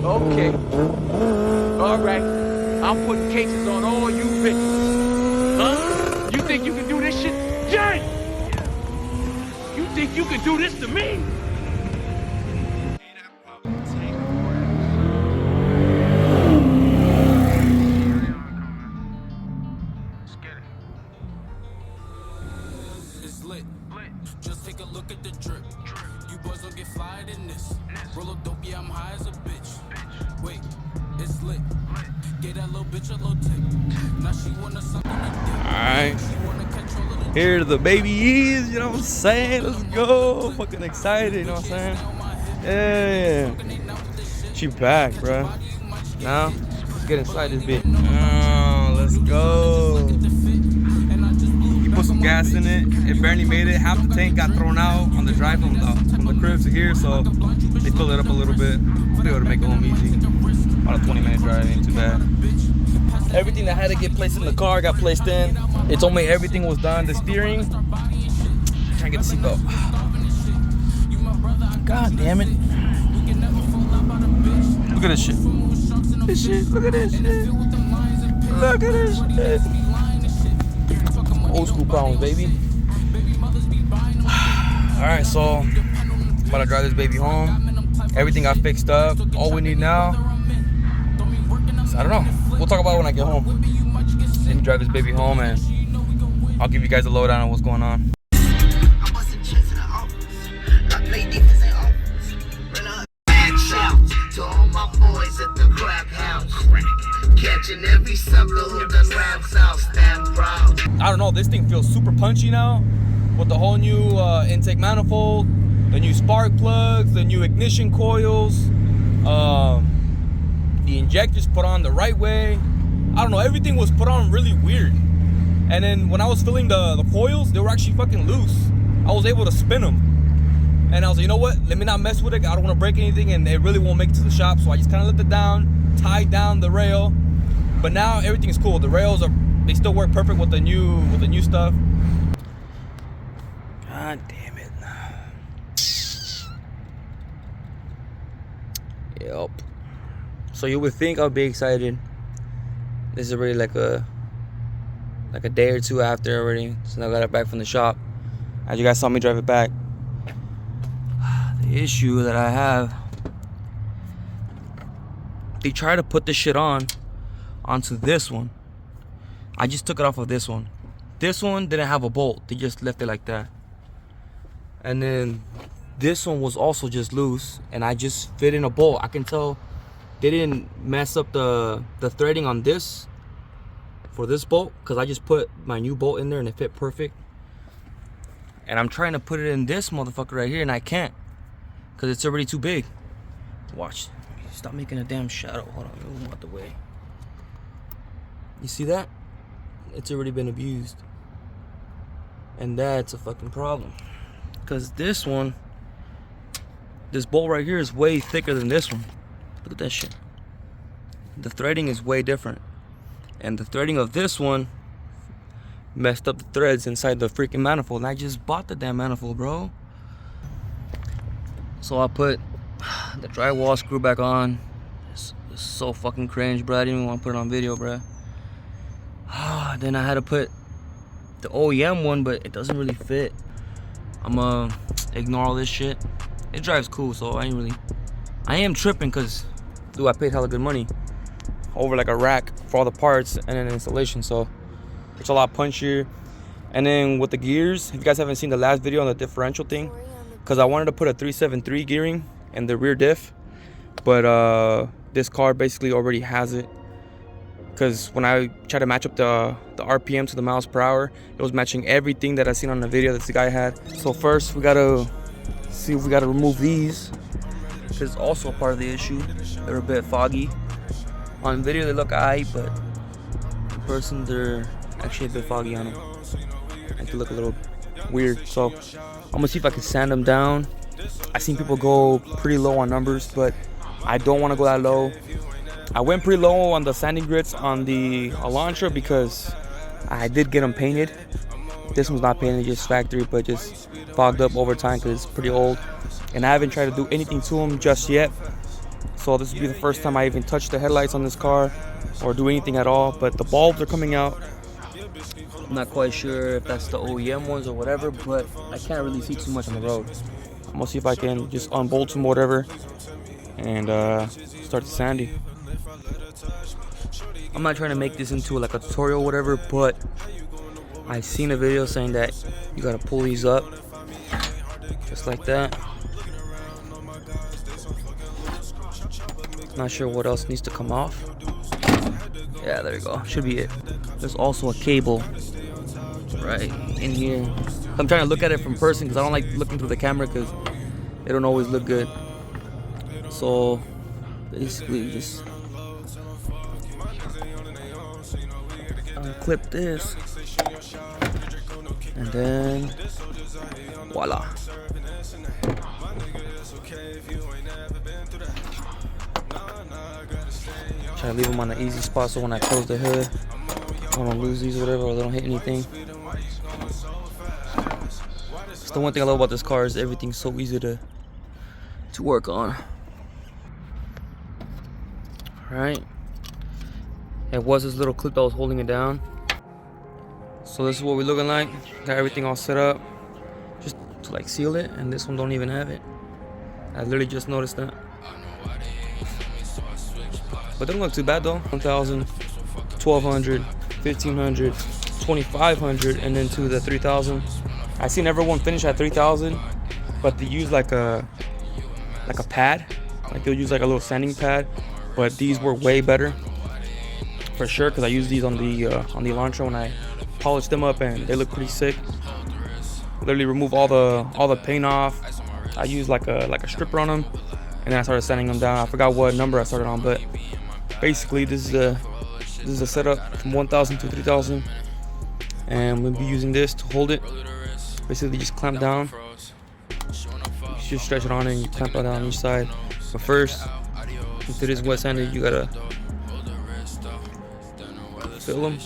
Okay. All right. I'm putting cases on all you bitches. Huh? You think you can do this shit? Jay! You think you can do this to me? It's lit. Just take a look at the drip. You boys don't get fired in this. Roll up dope, yeah, I'm high as a bitch. Wait, it's lit. Get that little bitch a little tip. Now she wanna suck on the dick. Alright. Here the baby is, you know what I'm saying? Let's go. Fucking excited, you know what I'm saying? Yeah. She back, bro. Now, let's get inside this bitch. Oh, let's go. You put some gas in it. It barely made it. Half the tank got thrown out on the drive from the crib to here, so they filled it up a little bit. Be able to make it home easy. About a 20-minute drive, ain't too bad. Everything that had to get placed in the car got placed in. It told me everything was done. The steering, can't get the seatbelt. God damn it. Look at this shit. Look at this shit. Look at this shit. Old school problems, baby. Alright, so I'm about to drive this baby home. Everything got fixed up. All we need now, I don't know. We'll talk about it when I get home. Then drive this baby home and I'll give you guys a lowdown on what's going on. I don't know, this thing feels super punchy now with the whole new intake manifold, the new spark plugs, the new ignition coils, the injectors put on the right way. I don't know, everything was put on really weird. And then when I was filling the coils, they were actually fucking loose. I was able to spin them. And I was like, you know what, let me not mess with it. I don't want to break anything and it really won't make it to the shop. So I just kind of let it down, tied down the rail. But now everything's cool. The rails they still work perfect with the new stuff. God damn it. Yep. So you would think I'll be excited. This is already like a day or two after already. So I got it back from the shop. As you guys saw me drive it back. The issue that I have, they try to put this shit onto this one. I just took it off of this one. This one didn't have a bolt. They just left it like that. And then this one was also just loose, and I just fit in a bolt. I can tell they didn't mess up the threading on this for this bolt, because I just put my new bolt in there and it fit perfect. And I'm trying to put it in this motherfucker right here and I can't, because it's already too big. Watch. Stop making a damn shadow. Hold on, move out the way. You see that? It's already been abused. And that's a fucking problem. Because this one, this bolt right here is way thicker than this one. Look at that shit. The threading is way different. And the threading of this one messed up the threads inside the freaking manifold. And I just bought the damn manifold, bro. So I put the drywall screw back on. It's so fucking cringe, bro. I didn't even want to put it on video, bro. Then I had to put the OEM one, but it doesn't really fit. I'm gonna ignore all this shit. It drives cool, so I am tripping because, dude, I paid hella good money over like a rack for all the parts and then installation, so it's a lot punchier. And then with the gears, if you guys haven't seen the last video on the differential thing, because I wanted to put a 373 gearing in the rear diff, but this car basically already has it. Because when I tried to match up the RPM to the miles per hour, it was matching everything that I seen on the video that the guy had. So first we gotta see if we gotta remove these, because it's also a part of the issue. They're a bit foggy. On video they look alright, but in person they're actually a bit foggy on them. They look a little weird. So I'm gonna see if I can sand them down. I seen people go pretty low on numbers, but I don't want to go that low. I went pretty low on the sanding grits on the Elantra because I did get them painted. This one's not painted, just factory, but just fogged up over time because it's pretty old. And I haven't tried to do anything to them just yet. So so this will be the first time I even touch the headlights on this car or do anything at all. But the bulbs are coming out. I'm not quite sure if that's the OEM ones or whatever, but I can't really see too much on the road. I'm gonna see if I can just unbolt some whatever and start the sandy. I'm not trying to make this into like a tutorial or whatever, but I seen a video saying that you gotta pull these up just like that. Not sure what else needs to come off. Yeah, there you go. Should be it. There's also a cable right in here. I'm trying to look at it from person because I don't like looking through the camera because they don't always look good. So basically just unclip this and then voila. Try to leave them on the easy spot so when I close the hood I don't lose these or whatever, or they don't hit anything. It's the one thing I love about this car is everything's so easy to work on. Alright. It was this little clip that was holding it down. So this is what we're looking like. Got everything all set up just to like seal it, and this one don't even have it. I literally just noticed that. But they don't look too bad though. 1,000, 1,200, 1,500, 2,500, and then to the 3,000. I seen everyone finish at 3,000, but they use like a pad. Like they'll use like a little sanding pad. But these were way better for sure because I used these on the Elantra when I polished them up, and they look pretty sick. Literally remove all the paint off. I used like a stripper on them, and then I started sanding them down. I forgot what number I started on, but basically this is a setup from 1,000 to 3,000, and we'll be using this to hold it. Basically just clamp down. You just stretch it on and you clamp it down on each side. But first, if it is wet sanded, you gotta fill them.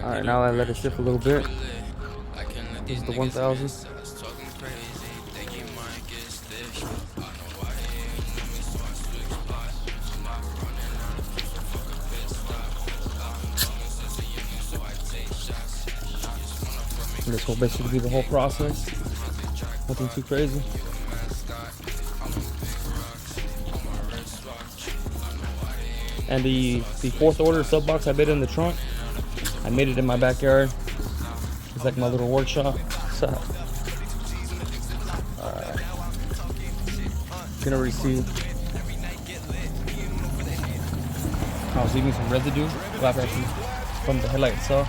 Alright, now I let it sit a little bit. This is the 1,000. And this will basically be the whole process. Nothing too crazy. And the fourth order sub box I made in the trunk, I made it in my backyard. It's like my little workshop. So, you can already see I was leaving some residue, black residue, from the headlight itself,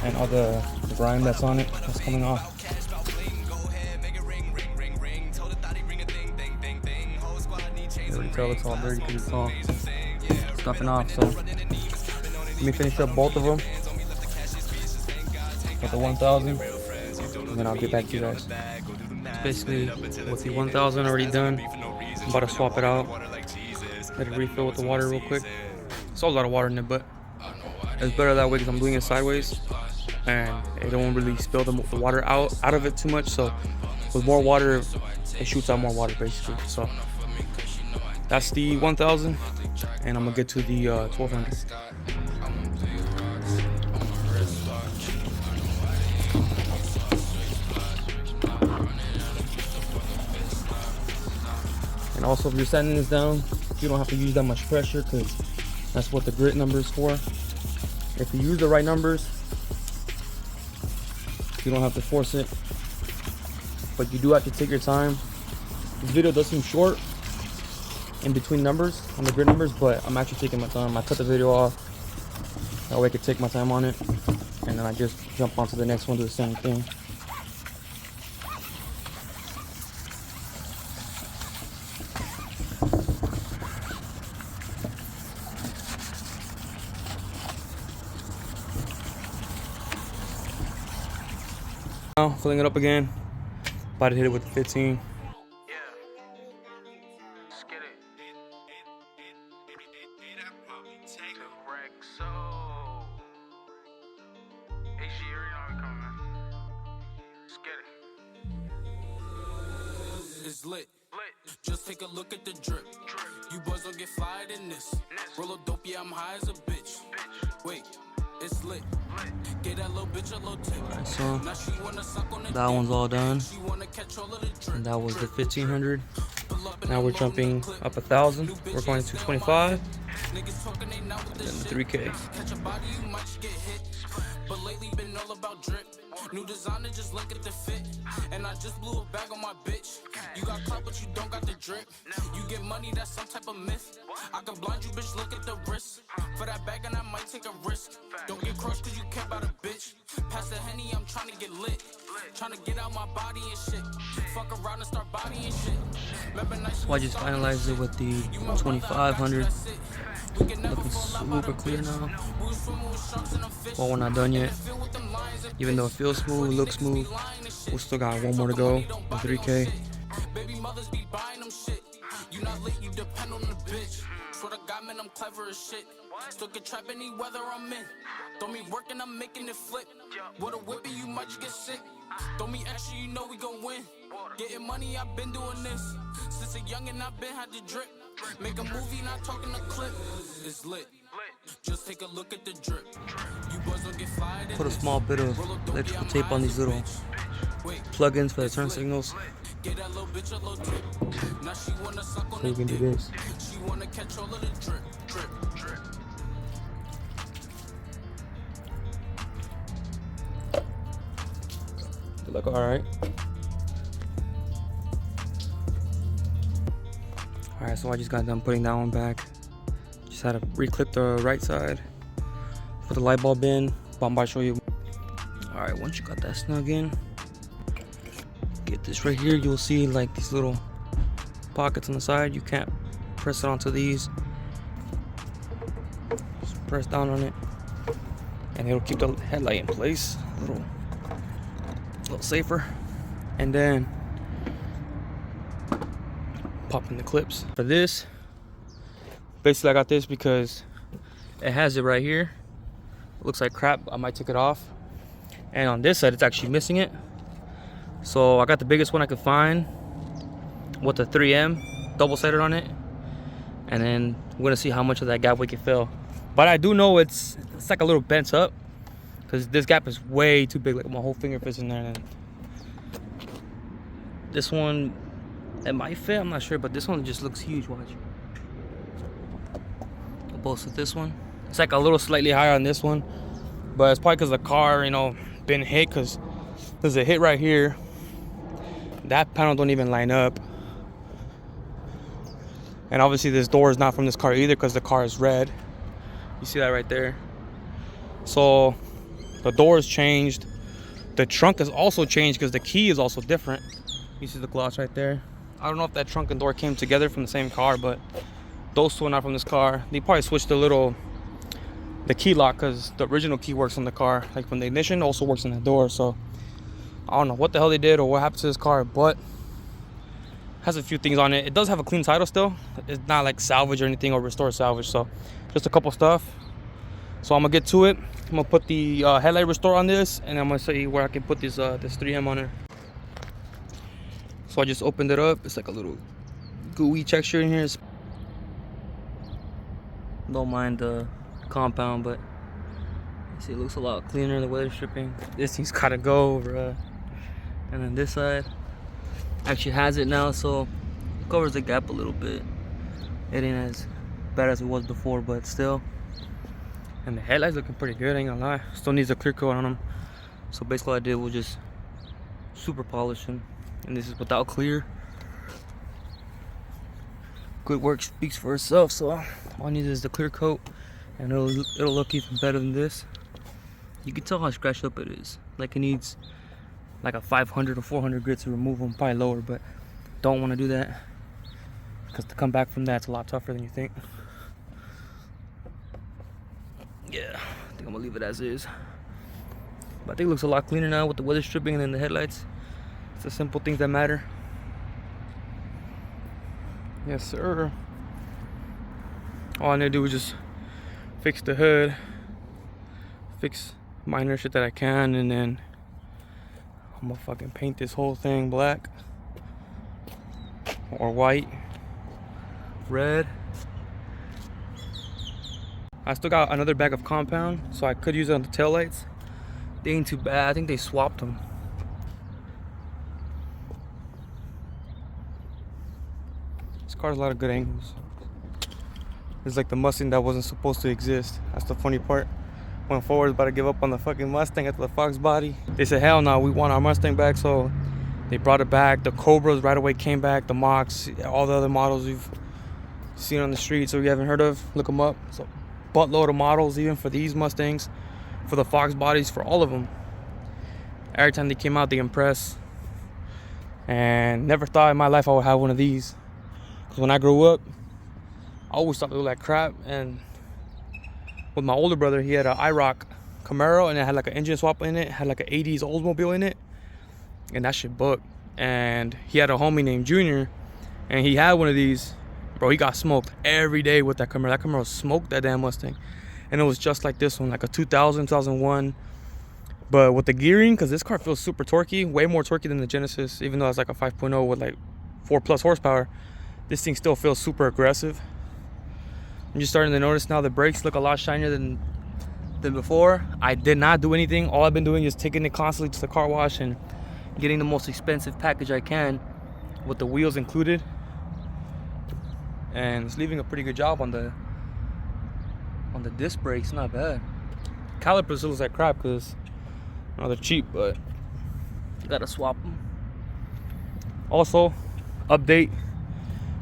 and all the grime that's on it that's coming off. You already tell it's all dirty because it's all stuffing off. So let me finish up both of them with the 1,000, and then I'll get back to you guys. Basically, with the 1,000 already done, I'm about to swap it out. Let it refill with the water real quick. It's a lot of water in it, but it's better that way because I'm doing it sideways, and it don't really spill the water out of it too much. So with more water, it shoots out more water basically. So that's the 1,000, and I'm gonna get to the 1,200. And also, if you're sanding this down, you don't have to use that much pressure because that's what the grit number is for. If you use the right numbers, you don't have to force it, but you do have to take your time. This video does seem short in between numbers on the grid numbers, but I'm actually taking my time. I cut the video off that way I could take my time on it, and then I just jump onto the next one, do the same thing. Now filling it up again, about to hit it with the 15. It's lit. Just take a look at the drip. You boys don't get fired in this. Roll a dope, yeah, I'm high as a bitch. Wait, it's lit. Get that little bitch a little tip. Alright, so Now she wanna suck on the that one's all done. She wanna catch all of the drip. And that was the 1500. Now we're jumping up 1,000. We're going to 25. Niggas talking they now with And then this the shit. 3K. Catch a body, you might get hit. But lately been all about drip. New designer, just look at the fit. And I just blew a bag on my bitch. You got clout, but you don't got the drip. You get money, that's some type of myth. I can blind you, bitch, look at the wrist. For that bag, and I might take a risk. Don't get crushed, cause you care about a bitch. Pass the Henny, I'm trying to get lit. Trying to get out my body and shit. Fuck around and start bodying shit. So I just finalized it with the 2500. Looking super clear now. Well, we're not done yet. Even though it feels smooth, looks smooth, we still got one more to go. The 3K. Baby mothers be buying them shit. You not lit, you depend on the bitch. Swear to God, man, I'm clever as shit. Still can trap any weather I'm in. Throw me working, I'm making it flip. With a whippy, you might just get sick. Throw me extra, you know we gon' win. Getting money, I've been doing this. Since a youngin', I've been had to drip. Make a movie, not talking a clip. It's lit. Just take a look at the drip. You boys don't get fired. Put a small bit of electrical tape on these little plugins for the turn signals. Get that little bitch a little tip. Now she wanna suck on So we can do this. She wanna catch all of the drip, drip, drip. They look alright. Alright, so I just got done putting that one back. Just had to re-clip the right side. Put the light bulb in. But I'm about to show you. Alright, once you got that snug in, get this right here. You'll see like these little pockets on the side. You can't press it onto these. Just press down on it, and it'll keep the headlight in place. A little safer. And then pop in the clips. For this, basically I got this because it has it right here. It looks like crap. I might take it off. And on this side, it's actually missing it. So I got the biggest one I could find with the 3M double-sided on it. And then we're gonna see how much of that gap we can fill. But I do know it's like a little bent up, because this gap is way too big. Like my whole finger fits in there. And this one, it might fit, I'm not sure, but this one just looks huge. Watch. Opposed to this one, it's like a little slightly higher on this one, but it's probably because the car, you know, been hit, because there's a hit right here. That panel don't even line up, and obviously this door is not from this car either, because the car is red. You see that right there? So the door is changed. The trunk is also changed because the key is also different. You see the gloss right there. I don't know if that trunk and door came together from the same car, but those two are not from this car. They probably switched the key lock, because the original key works on the car. Like from the ignition, also works on the door. So I don't know what the hell they did or what happened to this car, but it has a few things on it. It does have a clean title still. It's not like salvage or anything, or restore salvage. So just a couple stuff. So I'm gonna get to it. I'm gonna put the headlight restore on this, and I'm gonna show you where I can put this 3M on it. So I just opened it up. It's like a little gooey texture in here. Don't mind the compound, but you see it looks a lot cleaner. The weather stripping. This thing's gotta go, bruh. And then this side actually has it now, so it covers the gap a little bit. It ain't as bad as it was before, but still. And the headlights looking pretty good, ain't gonna lie. Still needs a clear coat on them. So basically what I did was just super polish them. And this is without clear. Good work speaks for itself, so all I need is the clear coat, and it'll look even better than this. You can tell how scratched up it is. Like it needs like a 500 or 400 grit to remove them, probably lower, but don't want to do that, because to come back from that, it's a lot tougher than you think. Yeah, I think I'm gonna leave it as is. But I think it looks a lot cleaner now with the weather stripping and then the headlights. It's the simple things that matter. Yes, sir. All I need to do is just fix the hood, fix minor shit that I can, and then I'm gonna fucking paint this whole thing black. or white, red. I still got another bag of compound, so I could use it on the taillights. They ain't too bad. I think they swapped them. This car has a lot of good angles. It's like the Mustang that wasn't supposed to exist. That's the funny part. Went forward, about to give up on the fucking Mustang after the Fox body. They said, hell no, we want our Mustang back, so they brought it back. The Cobras right away came back, the Mocs, all the other models you've seen on the street, so you haven't heard of, look them up. So buttload of models even for these Mustangs, for the Fox bodies, for all of them. Every time they came out, they impress. And never thought in my life I would have one of these. Because when I grew up, I always thought they looked like crap. And with my older brother, he had an IROC Camaro, and it had like an engine swap in it, had like an 80s Oldsmobile in it, and that shit booked. And he had a homie named Junior, and he had one of these. Bro, he got smoked every day with that Camaro. That Camaro smoked that damn Mustang. And it was just like this one, like a 2000, 2001. But with the gearing, because this car feels super torquey, way more torquey than the Genesis, even though it's like a 5.0 with like 4+ horsepower, this thing still feels super aggressive. I'm just starting to notice now the brakes look a lot shinier than before. I did not do anything. All I've been doing is taking it constantly to the car wash and getting the most expensive package I can with the wheels included. And it's leaving a pretty good job on the disc brakes. Not bad. Calipers looks like crap because they're cheap, but you gotta swap them. Also, update,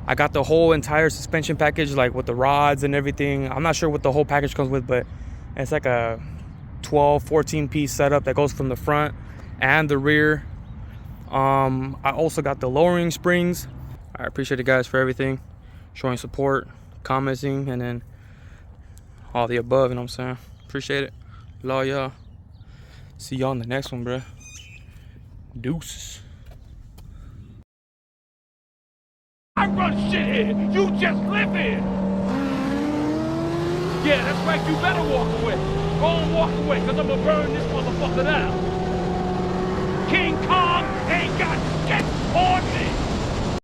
I got the whole entire suspension package, like with the rods and everything. I'm not sure what the whole package comes with, but it's like a 12-14 piece setup that goes from the front and the rear. I also got the lowering springs. I appreciate you guys for everything, showing support, commenting, and then all the above, you know what I'm saying? Appreciate it. Love y'all. See y'all in the next one, bruh. Deuces. I run shit here. You just live here. Yeah, that's right. You better walk away. Go and walk away, because I'm going to burn this motherfucker down. King Kong ain't got shit on me.